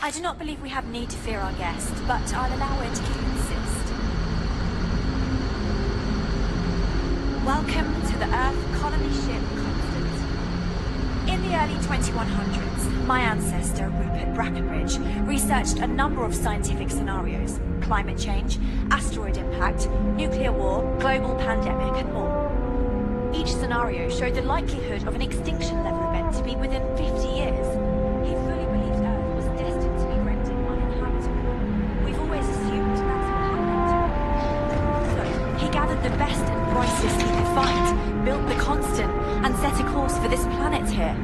I do not believe we have need to fear our guest, but I'll allow it if you insist. Welcome to the Earth colony ship Constant. In the early 2100s, my ancestor, Rupert Brackenridge, researched a number of scientific scenarios: climate change, asteroid impact, nuclear war, global pandemic, and more. Each scenario showed the likelihood of an extinction-level event to be within 50 years. He fully believed Earth was destined to be rendered uninhabitable. We've always assumed that's what happened. So, he gathered the best and brightest he could find, built the Constant, and set a course for this planet here.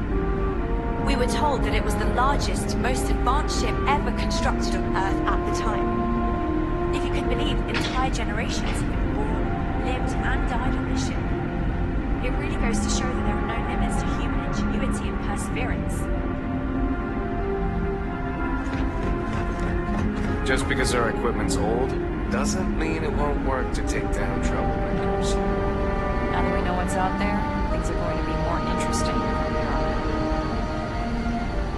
We were told that it was the largest, most advanced ship ever constructed on Earth at the time. If you can believe, entire generations have been born, lived, and died on this ship. It really goes to show that there are no limits to human ingenuity and perseverance. Just because our equipment's old, doesn't mean it won't work to take down troublemakers. Now that we know what's out there, things are going to be more interesting than they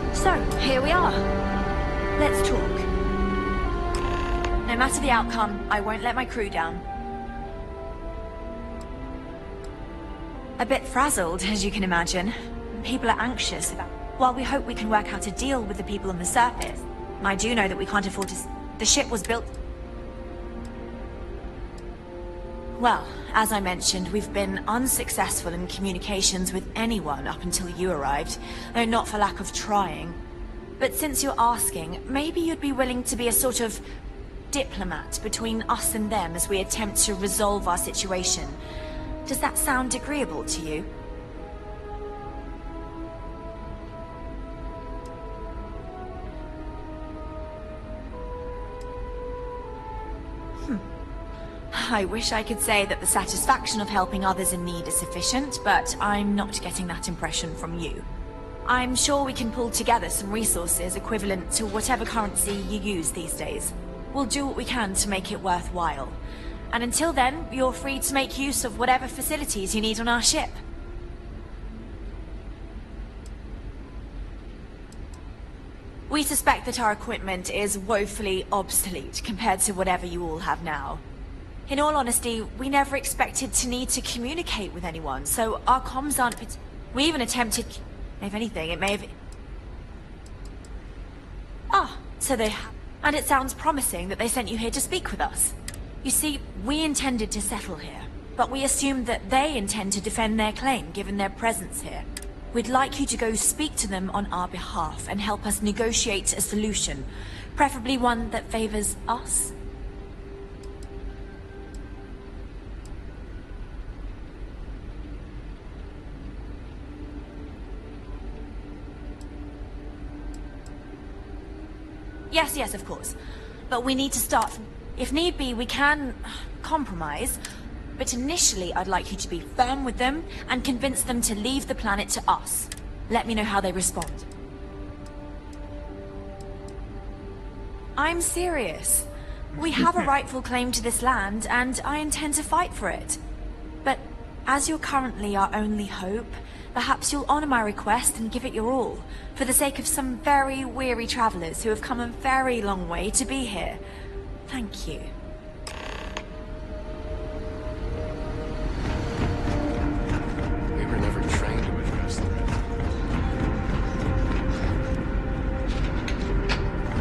are. So, here we are. Let's talk. No matter the outcome, I won't let my crew down. A bit frazzled, as you can imagine. People are anxious about... While we hope we can work out a deal with the people on the surface, I do know that we can't afford to... The ship was built... Well, as I mentioned, we've been unsuccessful in communications with anyone up until you arrived, though not for lack of trying. But since you're asking, maybe you'd be willing to be a sort of diplomat between us and them as we attempt to resolve our situation. Does that sound agreeable to you? I wish I could say that the satisfaction of helping others in need is sufficient, but I'm not getting that impression from you. I'm sure we can pull together some resources equivalent to whatever currency you use these days. We'll do what we can to make it worthwhile. And until then, you're free to make use of whatever facilities you need on our ship. We suspect that our equipment is woefully obsolete compared to whatever you all have now. In all honesty, we never expected to need to communicate with anyone, so our comms aren't... We even attempted... If anything, it may have... Ah, so they have... And it sounds promising that they sent you here to speak with us. You see, we intended to settle here, but we assumed that they intend to defend their claim given their presence here. We'd like you to go speak to them on our behalf and help us negotiate a solution, preferably one that favors us. Yes, of course. But we need to start from... If need be, we can compromise, but initially I'd like you to be firm with them and convince them to leave the planet to us. Let me know how they respond. I'm serious. We have a rightful claim to this land, and I intend to fight for it. But as you're currently our only hope, perhaps you'll honor my request and give it your all, for the sake of some very weary travelers who have come a very long way to be here. Thank you. We were never trained to address them.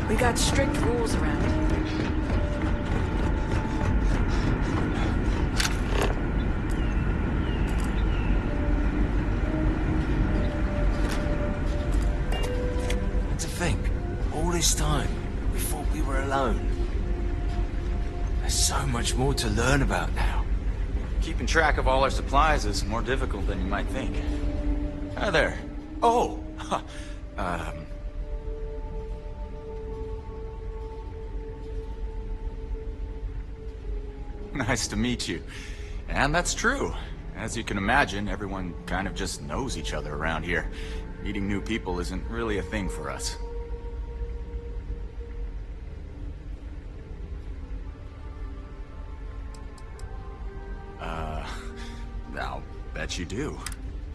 We got strict rules around here. To think, all this time, we thought we were alone. There's so much more to learn about now. Keeping track of all our supplies is more difficult than you might think. Hi there. Oh! Nice to meet you. And that's true. As you can imagine, everyone kind of just knows each other around here. Meeting new people isn't really a thing for us. I'll bet you do.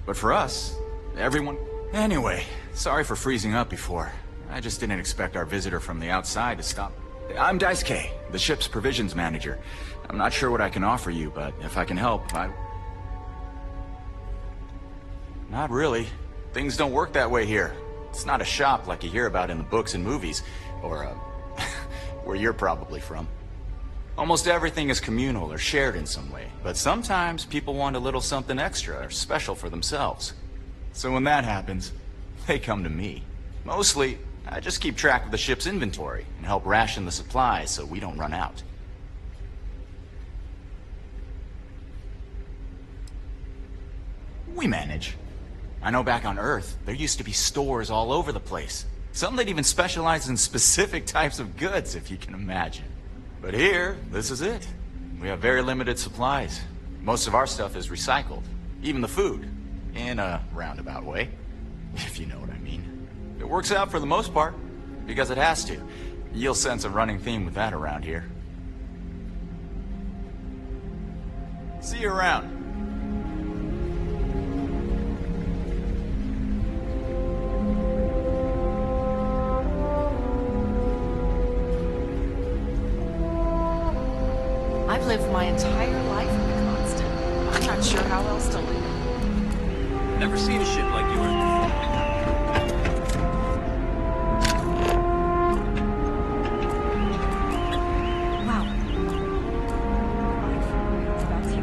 But for us, everyone... Anyway, sorry for freezing up before. I just didn't expect our visitor from the outside to stop. I'm Daisuke, the ship's provisions manager. I'm not sure what I can offer you, but if I can help, Not really. Things don't work that way here. It's not a shop like you hear about in the books and movies, or, where you're probably from. Almost everything is communal or shared in some way, but sometimes people want a little something extra or special for themselves. So when that happens, they come to me. Mostly, I just keep track of the ship's inventory and help ration the supplies so we don't run out. We manage. I know back on Earth, there used to be stores all over the place. Some that even specialize in specific types of goods, if you can imagine. But here, this is it. We have very limited supplies. Most of our stuff is recycled. Even the food. In a roundabout way, if you know what I mean. It works out for the most part, because it has to. You'll sense a running theme with that around here. See you around. I've lived my entire life in the constant. I'm not sure how else to live. Never seen a ship like yours before. Wow. That's you.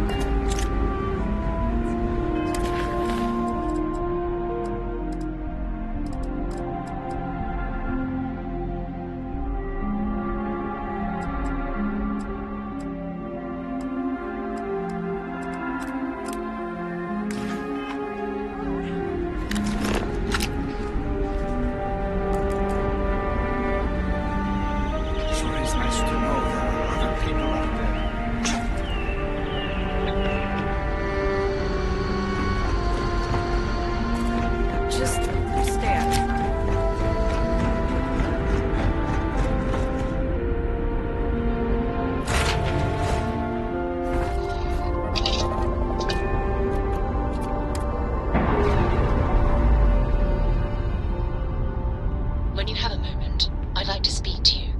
When you have a moment, I'd like to speak to you.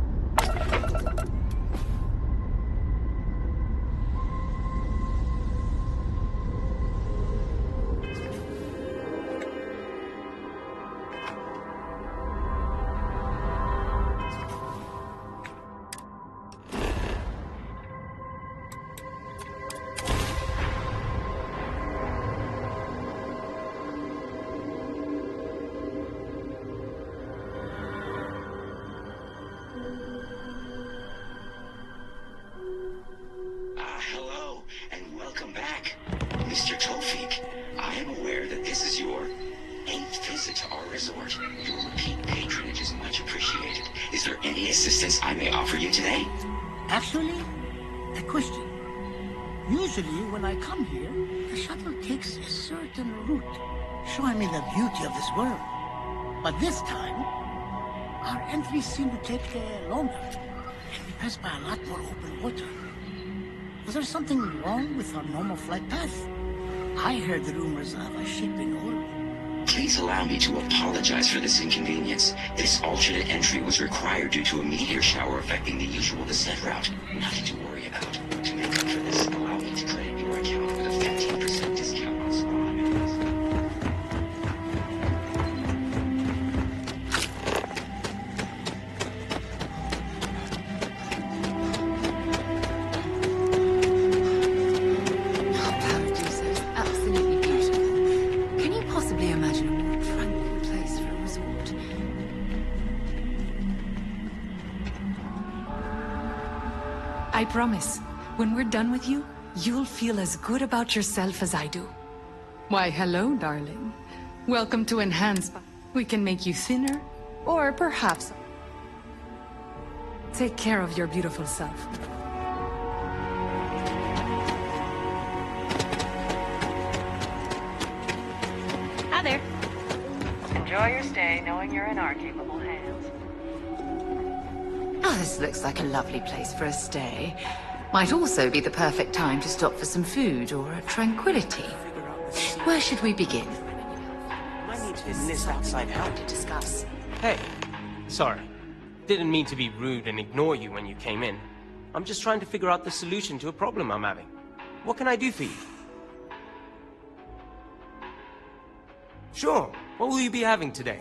Hello, and welcome back. Mr. Tofik, I am aware that this is your 8th visit to our resort. Your repeat patronage is much appreciated. Is there any assistance I may offer you today? Actually, a question. Usually, when I come here, the shuttle takes a certain route, showing me the beauty of this world. But this time, our entries seem to take longer, and we pass by a lot more open water. Was there something wrong with our normal flight path? I heard the rumors of a ship in orbit. Please allow me to apologize for this inconvenience. This alternate entry was required due to a meteor shower affecting the usual descent route. Nothing to worry about. To make up for this, allow me to credit your account with a 15% discount on spa amenities. I promise, when we're done with you, you'll feel as good about yourself as I do. Why, hello, darling. Welcome to Enhanced. We can make you thinner, or perhaps take care of your beautiful self. Hi there. Enjoy your stay, knowing you're in our capable hands. Oh, this looks like a lovely place for a stay. Might also be the perfect time to stop for some food or tranquility. Where should we begin? Might need to list outside help To discuss. Hey, Sorry. Didn't mean to be rude and ignore you when you came in. I'm just trying to figure out the solution to a problem I'm having. What can I do for you? Sure. What will you be having today?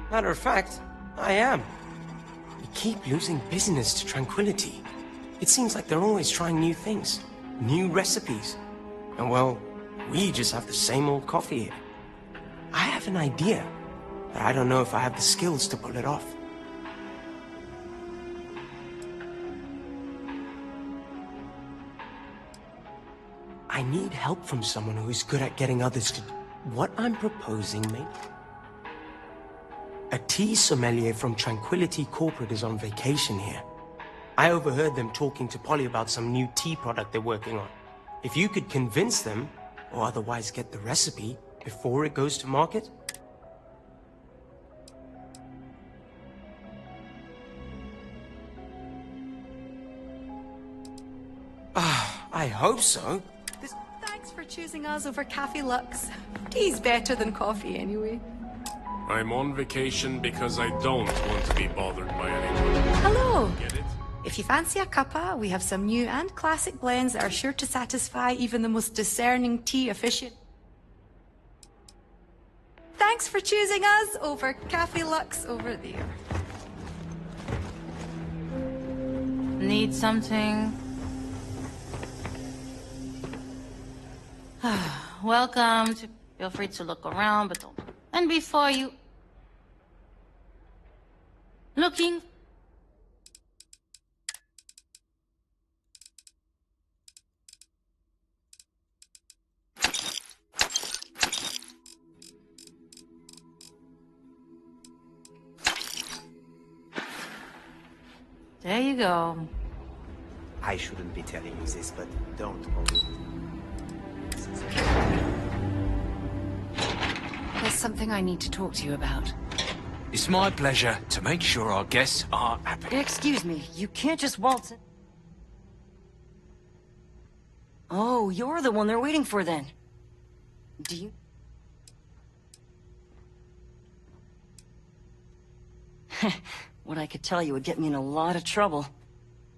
Matter of fact, I am. We keep losing business to Tranquility. It seems like they're always trying new things, new recipes. And well, we just have the same old coffee here. I have an idea, but I don't know if I have the skills to pull it off. I need help from someone who's good at getting others to... What I'm proposing, mate? A tea sommelier from Tranquility Corporate is on vacation here. I overheard them talking to Polly about some new tea product they're working on. If you could convince them, or otherwise get the recipe, before it goes to market? I hope so. Thanks for choosing us over Cafe Lux. Tea's better than coffee anyway. I'm on vacation because I don't want to be bothered by anyone. Hello! Get it? If you fancy a cuppa, we have some new and classic blends that are sure to satisfy even the most discerning tea aficionado. Thanks for choosing us over Cafe Lux over there. Need something? Welcome to... Feel free to look around, but don't... And before you... Looking... There you go. I shouldn't be telling you this, but don't hold it. There's something I need to talk to you about. It's my pleasure to make sure our guests are happy. Excuse me, you can't just waltz in. Oh, you're the one they're waiting for then. Do you... What I could tell you would get me in a lot of trouble.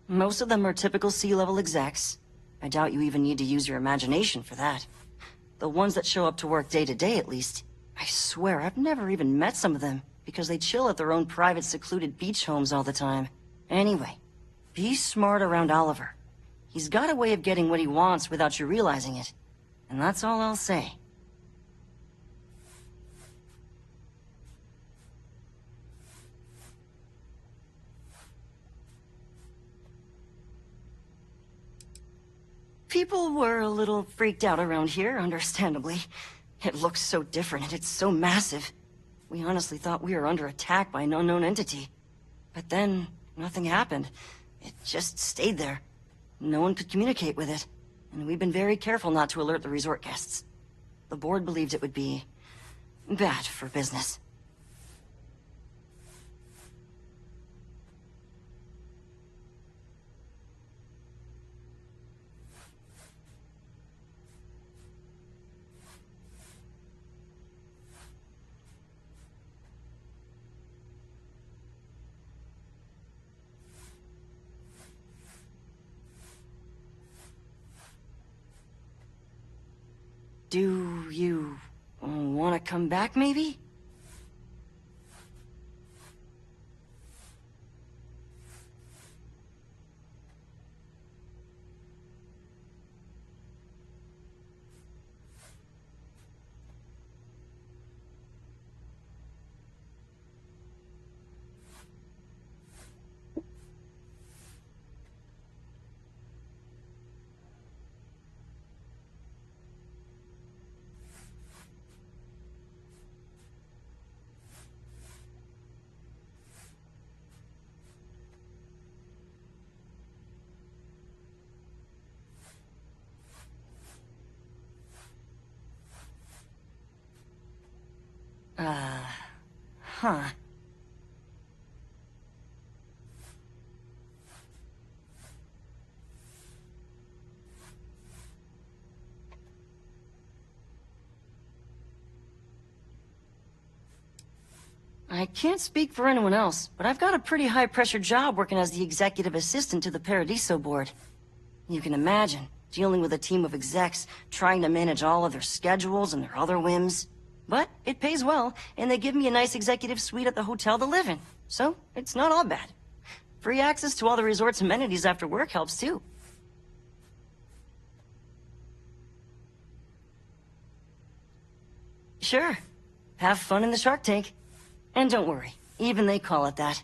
Most of them are typical C-level execs. I doubt you even need to use your imagination for that. The ones that show up to work day to day, at least. I swear, I've never even met some of them, because they chill at their own private secluded beach homes all the time. Anyway, be smart around Oliver. He's got a way of getting what he wants without you realizing it. And that's all I'll say. People were a little freaked out around here, understandably. It looks so different and it's so massive. We honestly thought we were under attack by an unknown entity. But then, nothing happened. It just stayed there. No one could communicate with it. And we've been very careful not to alert the resort guests. The board believed it would be... bad for business. Do you want to come back, maybe? Huh. I can't speak for anyone else, but I've got a pretty high-pressure job working as the executive assistant to the Paradiso board. You can imagine, dealing with a team of execs, trying to manage all of their schedules and their other whims. But it pays well, and they give me a nice executive suite at the hotel to live in. So, it's not all bad. Free access to all the resort's amenities after work helps too. Sure. Have fun in the shark tank. And don't worry, even they call it that.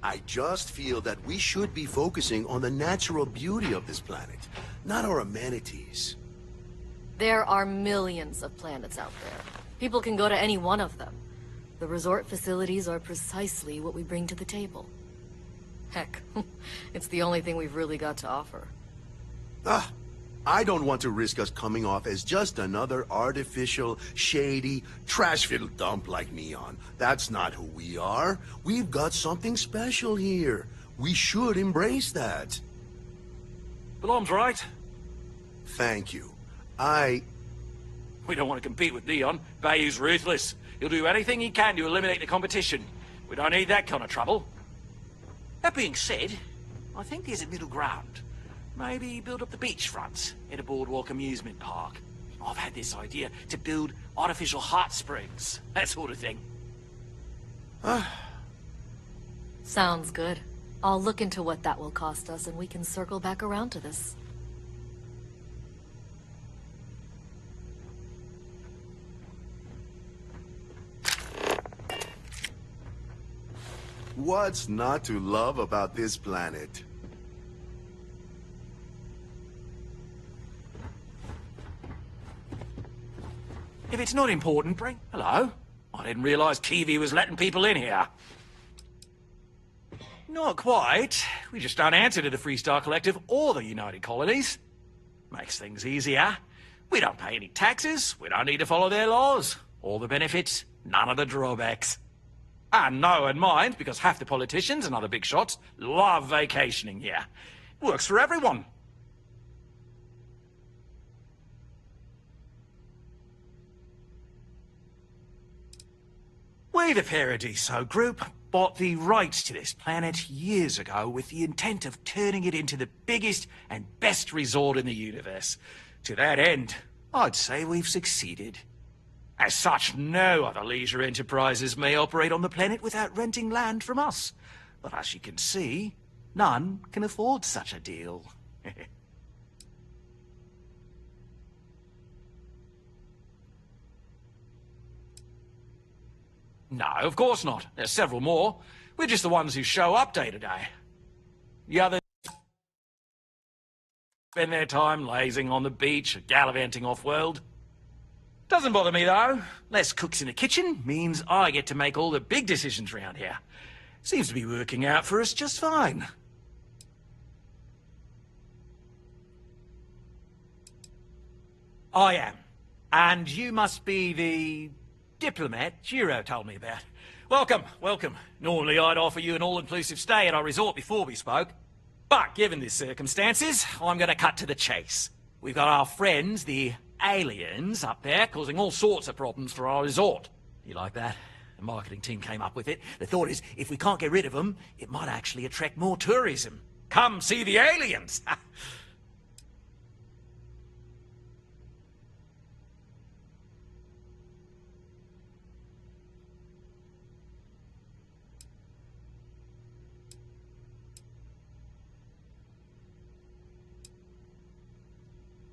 I just feel that we should be focusing on the natural beauty of this planet, not our amenities. There are millions of planets out there. People can go to any one of them. The resort facilities are precisely what we bring to the table. Heck, it's the only thing we've really got to offer. I don't want to risk us coming off as just another artificial, shady, trash-filled dump like Neon. That's not who we are. We've got something special here. We should embrace that. Blom's right. Thank you. We don't want to compete with Neon. Bayou's ruthless. He'll do anything he can to eliminate the competition. We don't need that kind of trouble. That being said, I think there's a middle ground. Maybe build up the beachfronts in a boardwalk amusement park. I've had this idea to build artificial hot springs, that sort of thing. Sounds good. I'll look into what that will cost us and we can circle back around to this. What's not to love about this planet? If it's not important, bring... Hello? I didn't realize TV was letting people in here. Not quite. We just don't answer to the Freestar Collective or the United Colonies. Makes things easier. We don't pay any taxes. We don't need to follow their laws. All the benefits, none of the drawbacks. And no one minds, because half the politicians and other big shots love vacationing here. Works for everyone. We, the Paradiso Group, bought the rights to this planet years ago with the intent of turning it into the biggest and best resort in the universe. To that end, I'd say we've succeeded. As such, no other leisure enterprises may operate on the planet without renting land from us. But as you can see, none can afford such a deal. No, of course not. There's several more. We're just the ones who show up day to day. The others spend their time lazing on the beach or gallivanting off-world. Doesn't bother me, though. Less cooks in the kitchen means I get to make all the big decisions around here. Seems to be working out for us just fine. I am. And you must be the diplomat Jiro told me about. Welcome, welcome. Normally I'd offer you an all-inclusive stay at our resort before we spoke. But given the circumstances, I'm going to cut to the chase. We've got our friends, the aliens, up there causing all sorts of problems for our resort. You like that? The marketing team came up with it. The thought is, if we can't get rid of them, it might actually attract more tourism. Come see the aliens!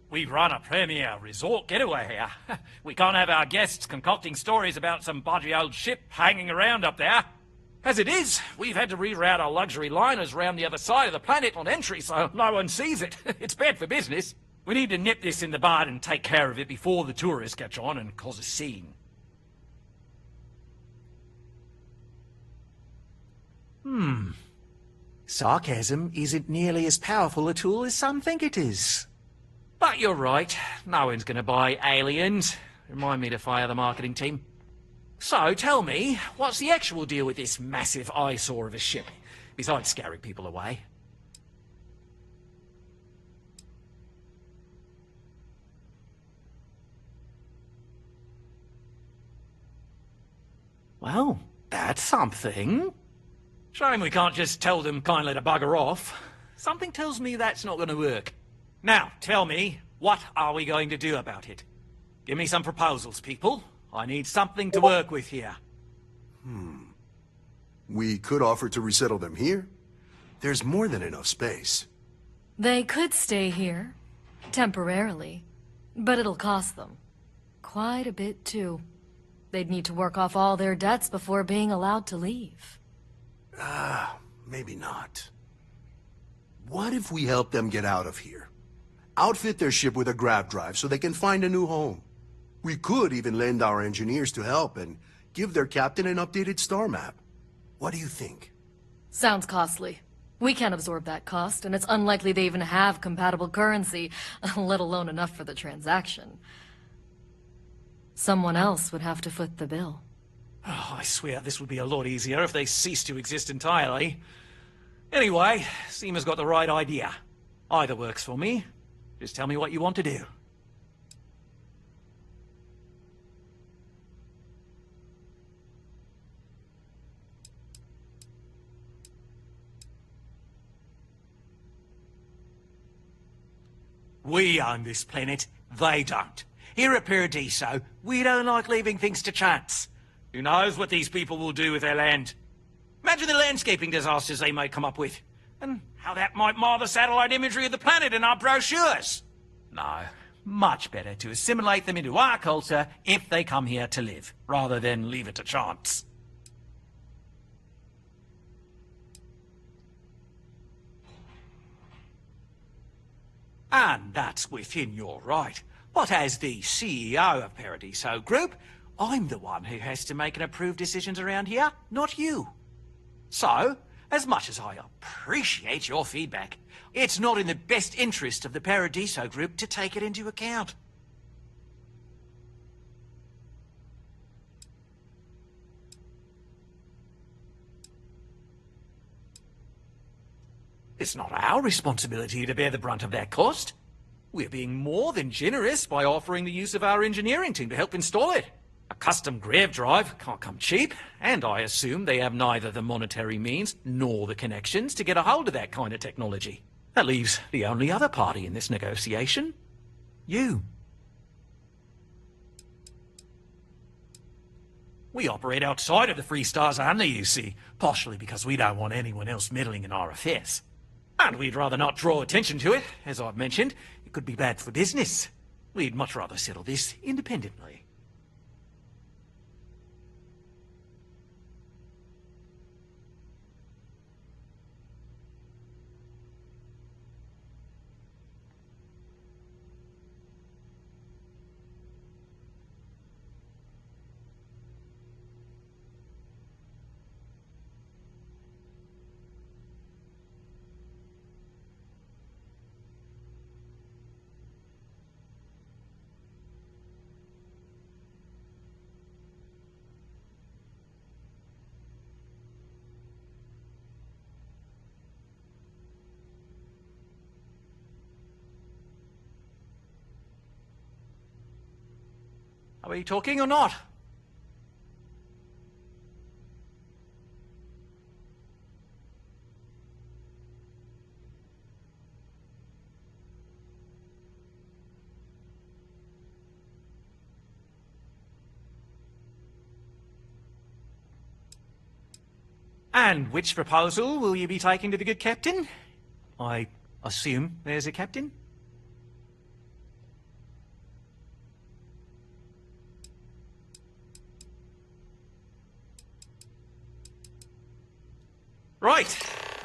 We run a premier resort getaway here. We can't have our guests concocting stories about some bodgy old ship hanging around up there. As it is, we've had to reroute our luxury liners round the other side of the planet on entry so no one sees it. It's bad for business. We need to nip this in the bud and take care of it before the tourists catch on and cause a scene. Sarcasm isn't nearly as powerful a tool as some think it is. But you're right, no one's going to buy aliens. Remind me to fire the marketing team. So, tell me, what's the actual deal with this massive eyesore of a ship, besides scaring people away? Well, that's something. Shame we can't just tell them kindly to bugger off. Something tells me that's not going to work. Now, tell me, what are we going to do about it? Give me some proposals, people. I need something to work with here. We could offer to resettle them here. There's more than enough space. They could stay here, temporarily, but it'll cost them. Quite a bit, too. They'd need to work off all their debts before being allowed to leave. Maybe not. What if we help them get out of here? Outfit their ship with a grav drive so they can find a new home. We could even lend our engineers to help and give their captain an updated star map. What do you think? Sounds costly. We can't absorb that cost, and it's unlikely they even have compatible currency, let alone enough for the transaction. Someone else would have to foot the bill. Oh, I swear this would be a lot easier if they ceased to exist entirely. Anyway, Seema's got the right idea. Either works for me. Just tell me what you want to do. We own this planet, they don't. Here at Paradiso, we don't like leaving things to chance. Who knows what these people will do with their land? Imagine the landscaping disasters they might come up with, and how that might mar the satellite imagery of the planet in our brochures. No, much better to assimilate them into our culture if they come here to live, rather than leave it to chance. And that's within your right. But as the CEO of Paradiso Group, I'm the one who has to make and approve decisions around here, not you. So, as much as I appreciate your feedback, it's not in the best interest of the Paradiso Group to take it into account. It's not our responsibility to bear the brunt of that cost. We're being more than generous by offering the use of our engineering team to help install it. A custom grav drive can't come cheap, and I assume they have neither the monetary means nor the connections to get a hold of that kind of technology. That leaves the only other party in this negotiation. You. We operate outside of the Free Stars only, you see, partially because we don't want anyone else meddling in our affairs. And we'd rather not draw attention to it. As I've mentioned, it could be bad for business. We'd much rather settle this independently. Are we talking or not? And which proposal will you be taking to the good captain? I assume there's a captain? Right.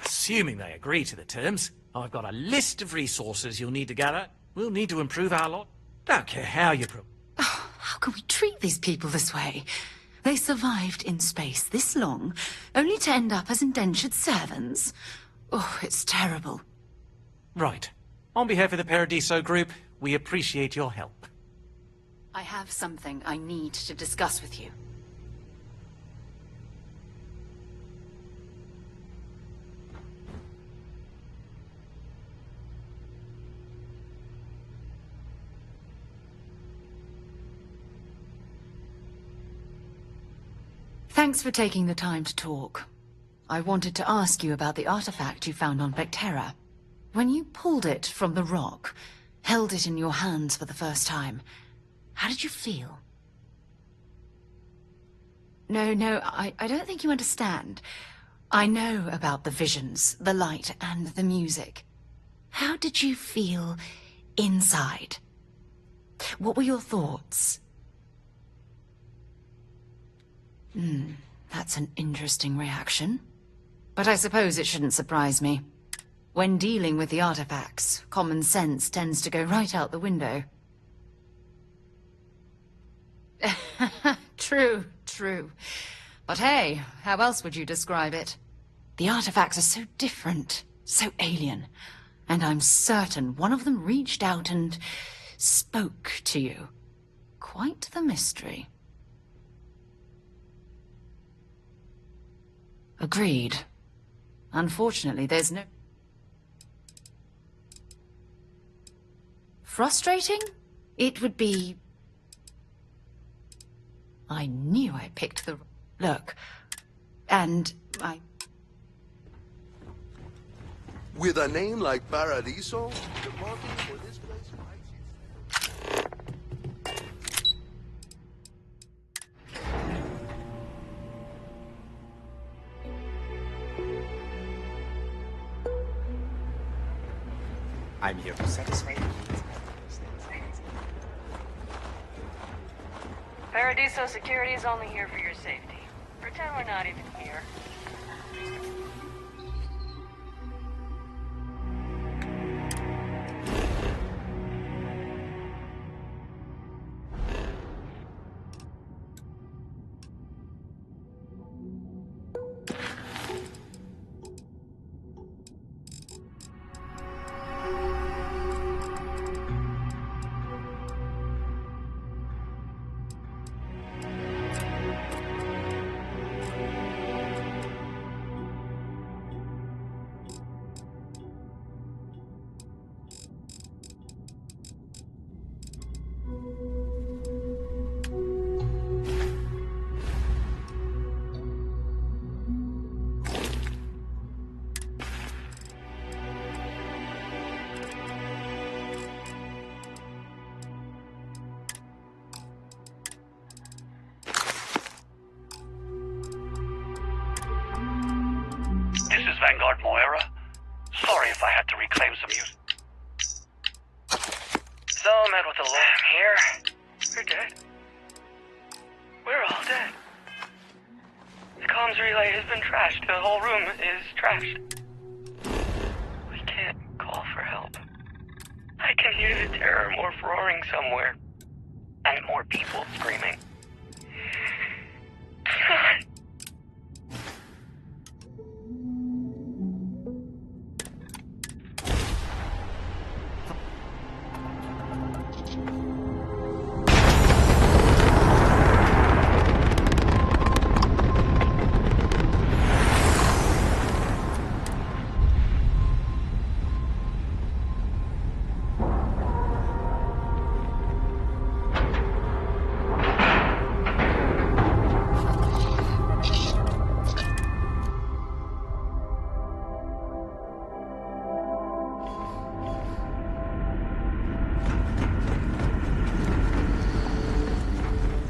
Assuming they agree to the terms, I've got a list of resources you'll need to gather. We'll need to improve our lot. Don't care how you prove. How can we treat these people this way? They survived in space this long, only to end up as indentured servants. Oh, it's terrible. Right. On behalf of the Paradiso Group, we appreciate your help. I have something I need to discuss with you. Thanks for taking the time to talk. I wanted to ask you about the artifact you found on Vectera. When you pulled it from the rock, held it in your hands for the first time, how did you feel? No, I don't think you understand. I know about the visions, the light, and the music. How did you feel inside? What were your thoughts? That's an interesting reaction. But I suppose it shouldn't surprise me. When dealing with the artifacts, common sense tends to go right out the window. True. But hey, how else would you describe it? The artifacts are so different, so alien. And I'm certain one of them reached out and spoke to you. Quite the mystery. Agreed. Unfortunately, there's no... Frustrating? It would be... I knew I picked the... Look, and I... With a name like Paradiso, the market for this place I'm here to satisfy your needs. Paradiso security is only here for your safety. Pretend we're not even here. Vanguard Moira. Sorry if I had to reclaim some use. So I met with a lamb here. We're dead. We're all dead. The comms relay has been trashed. The whole room is trashed. We can't call for help. I can hear the terror morph roaring somewhere. And more people screaming. God.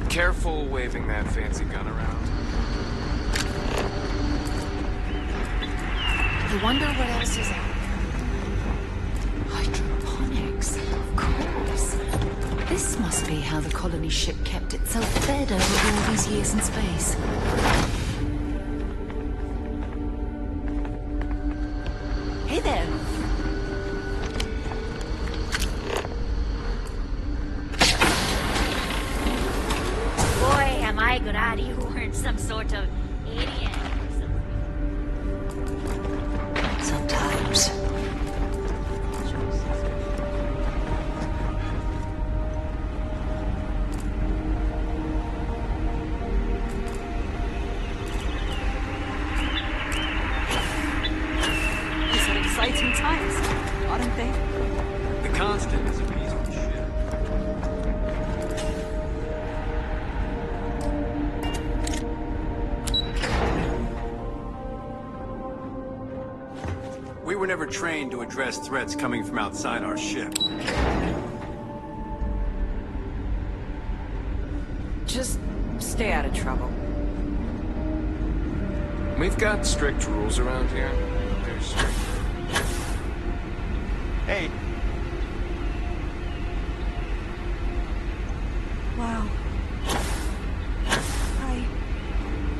Careful waving that fancy gun around. I wonder what else is out there. Hydroponics, of course. This must be how the colony ship kept itself fed over all these years in space. Hey there. I got out of you weren't some sort of idiot or something. Sometimes. These are exciting times, aren't they? The Constant is a piece of shit. never trained to address threats coming from outside our ship. Just stay out of trouble. We've got strict rules around here. They're strict. Hey. Wow.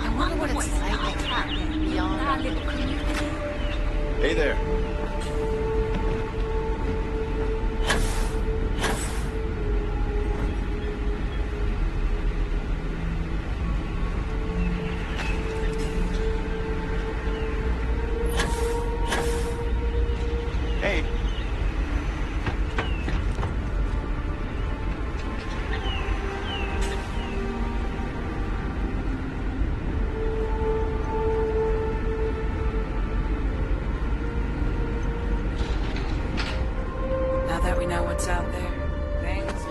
I wonder what it's like beyond our little community. Hey there. Hey. Now that we know what's out there, thanks.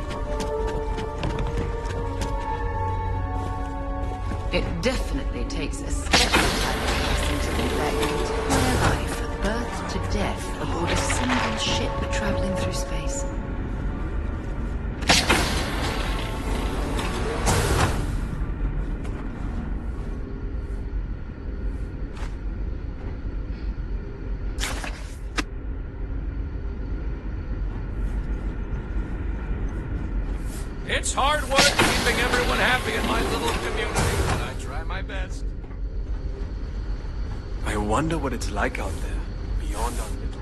It definitely takes a special type of person to live that entire life, birth to death, aboard a single ship traveling through space. It's hard work keeping everyone happy in my little community, but I try my best. I wonder what it's like out there, beyond our little.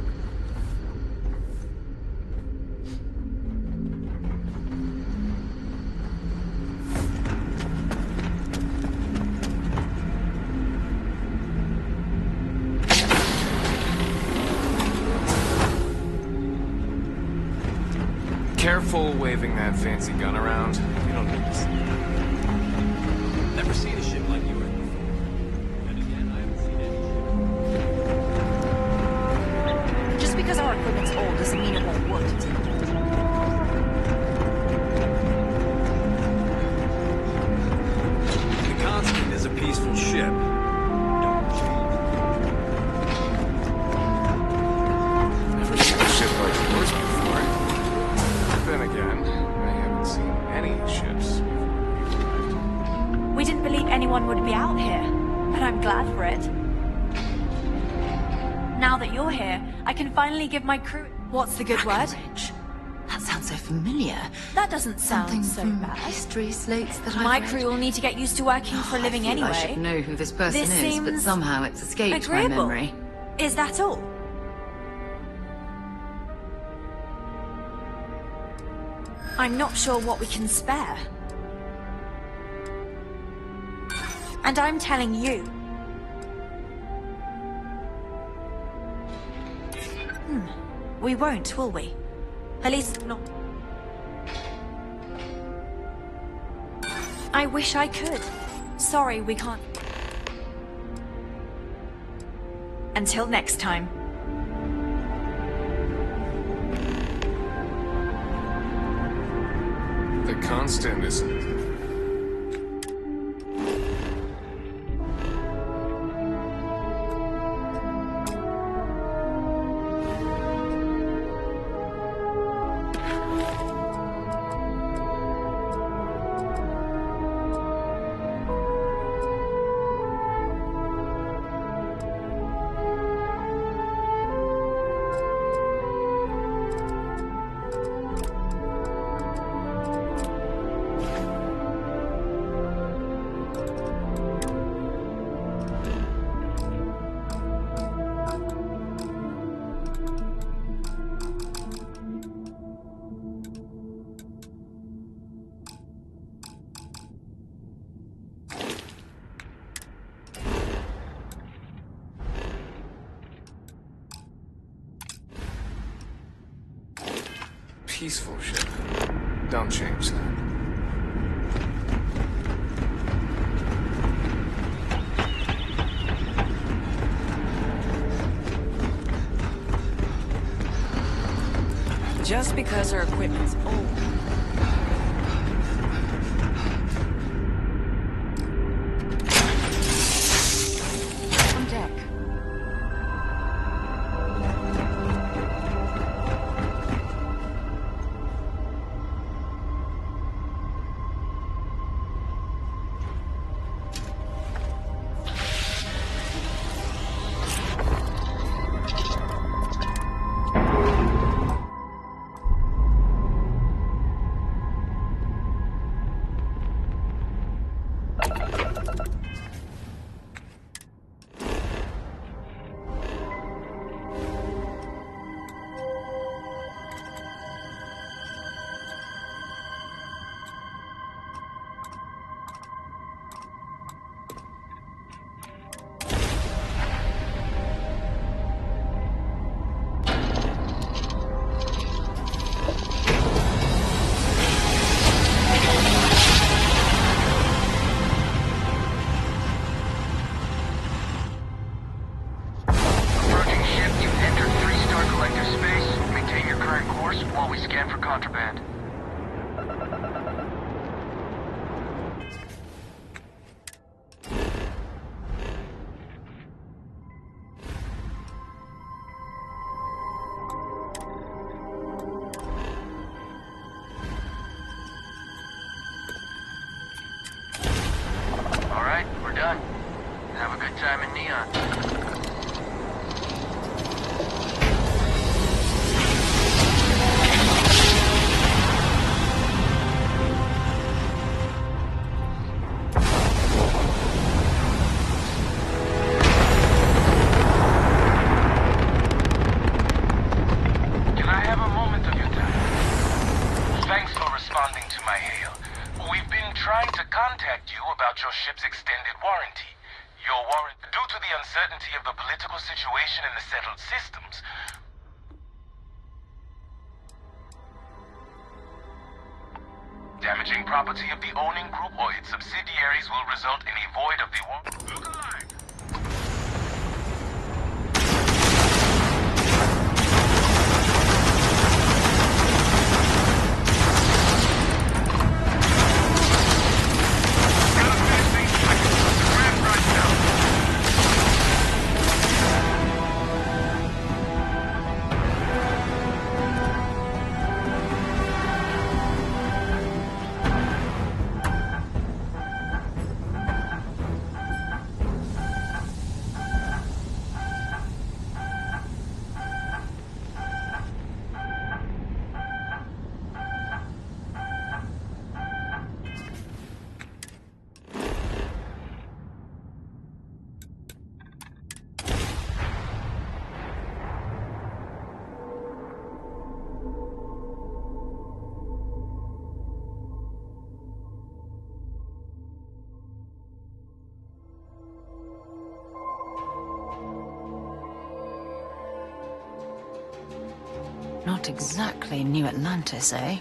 Careful waving that fancy gun around. You don't need to see it. Never seen a ship like yours before. And again, I haven't seen any. Just because our equipment's old doesn't mean it won't work. The Constant is a peaceful ship. Don't change. Never seen a ship like yours before. Then again, I haven't seen any ships before. We didn't believe anyone would be out here, but I'm glad for it. Now that you're here, I can finally give my crew... What's the good word? That sounds so familiar. That doesn't sound Something so from bad. history slates that I've My read. crew will need to get used to working for a living I feel anyway. I should know who this person This is, but seems somehow it's escaped my agreeable. memory. Is that all? I'm not sure what we can spare. And I'm telling you. We won't, will we? At least not. I wish I could. Sorry, we can't. Until next time. The Constant is... peaceful ship. Don't change that. Just because our equipment's old. On deck. done. Have a good time in Neon. Your ship's extended warranty. Your warrant, due to the uncertainty of the political situation in the settled systems, damaging property of the owning group or its subsidiaries will result in a void of the warranty. Look alive! Not exactly New Atlantis, eh?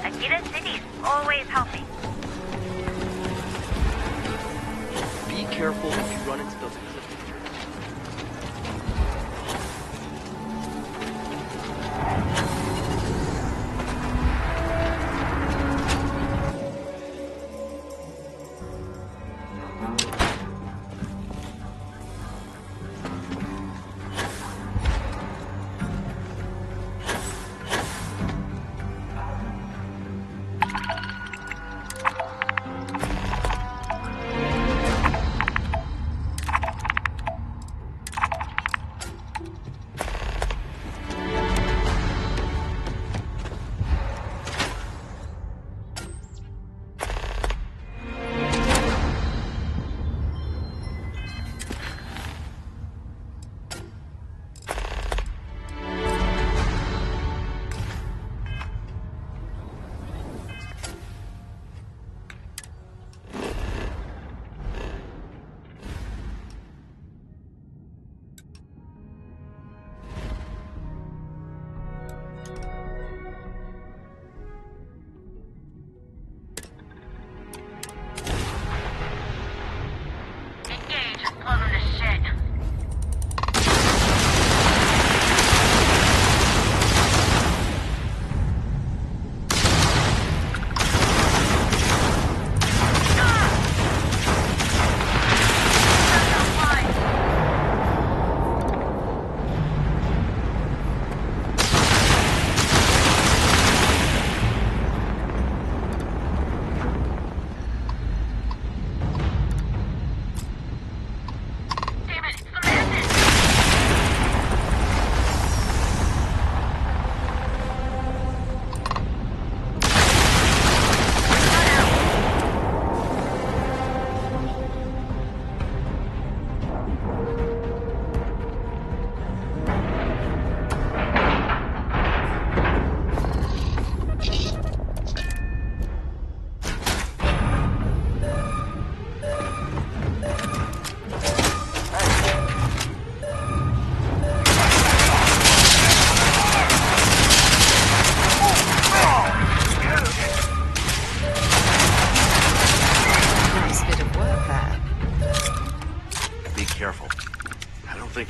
Akita City's always helping. Be careful if you run into those.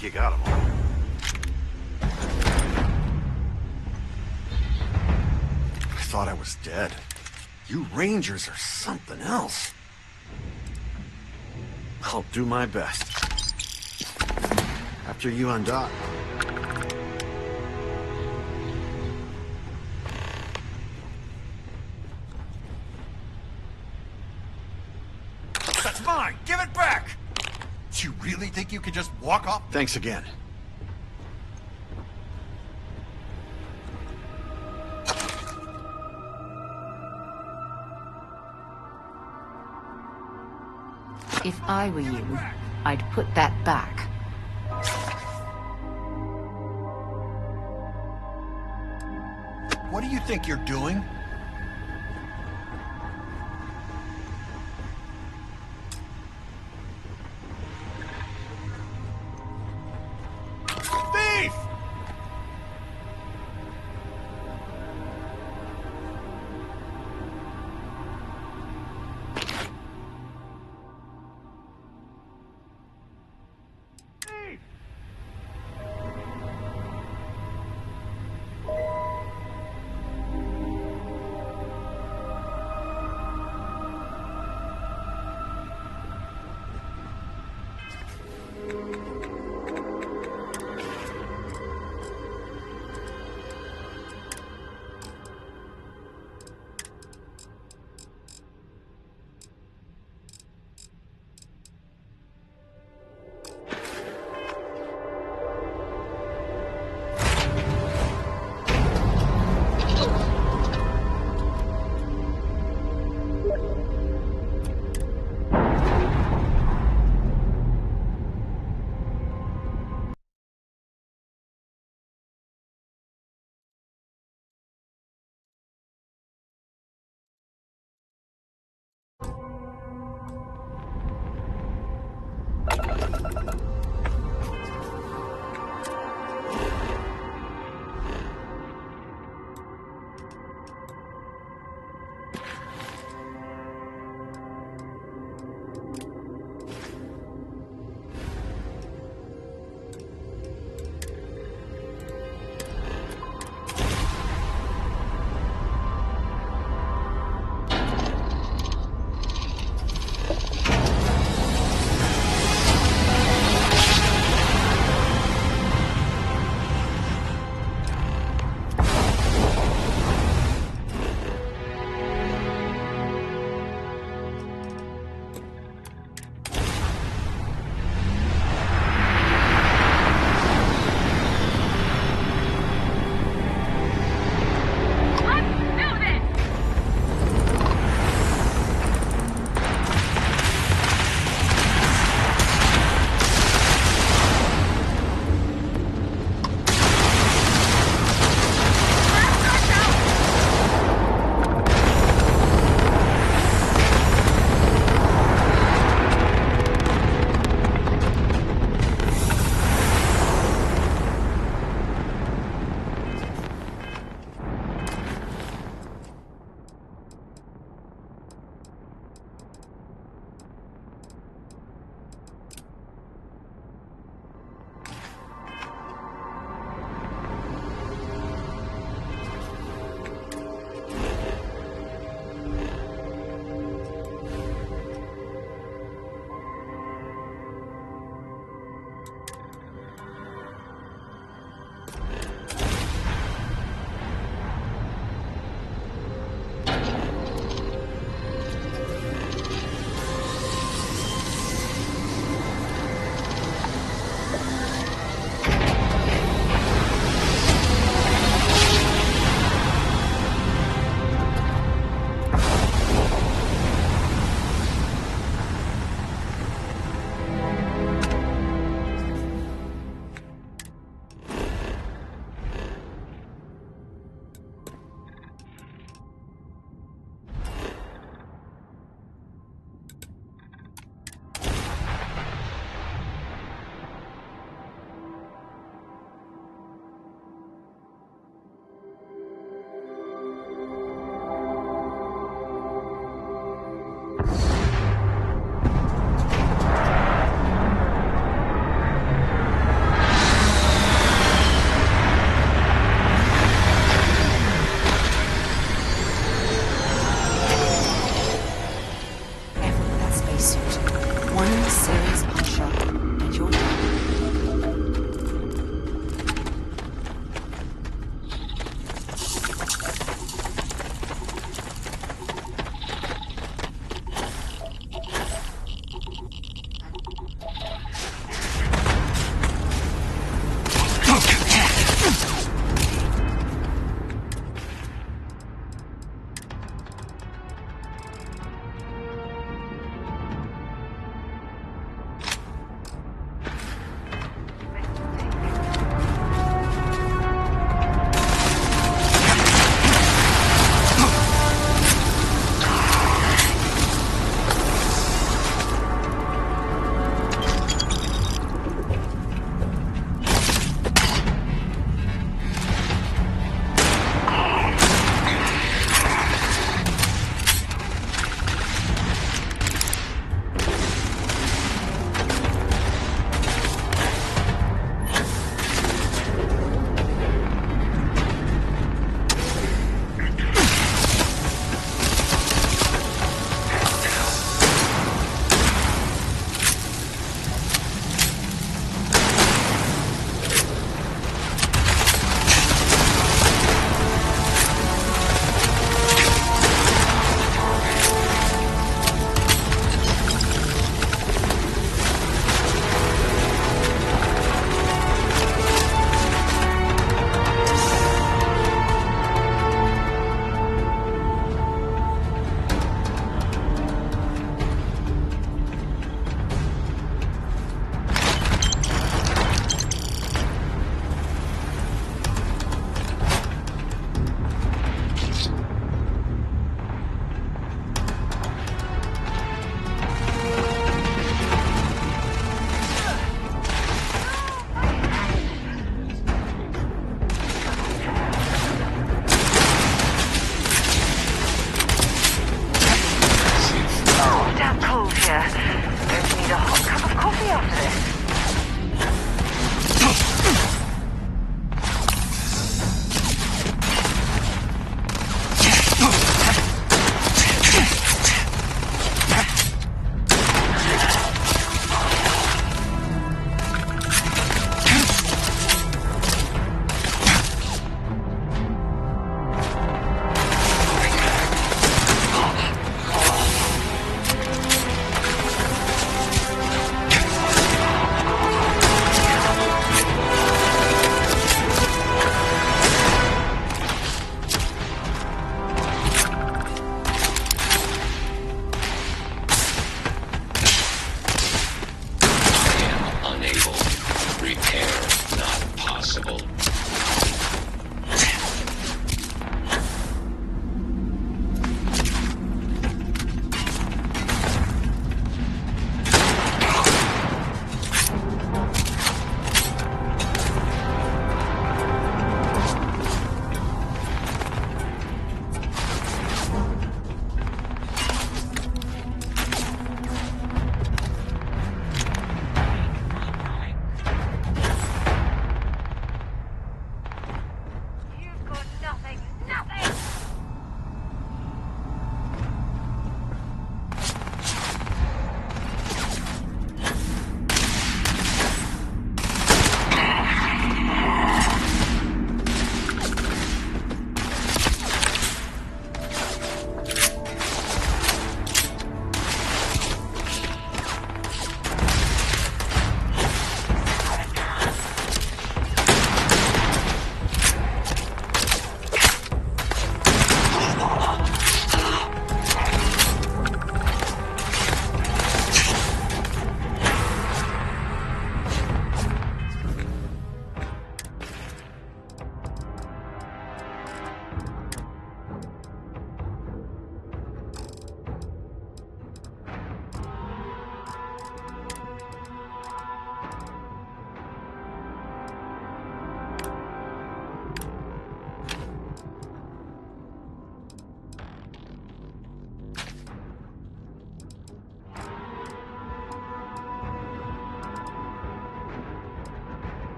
You got them all. I thought I was dead. You Rangers are something else. I'll do my best. After you undock. mine! Give it back! Do you really think you can just walk off? Thanks again. If I were you, I'd put that back. What do you think you're doing? Thief!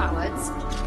cowards.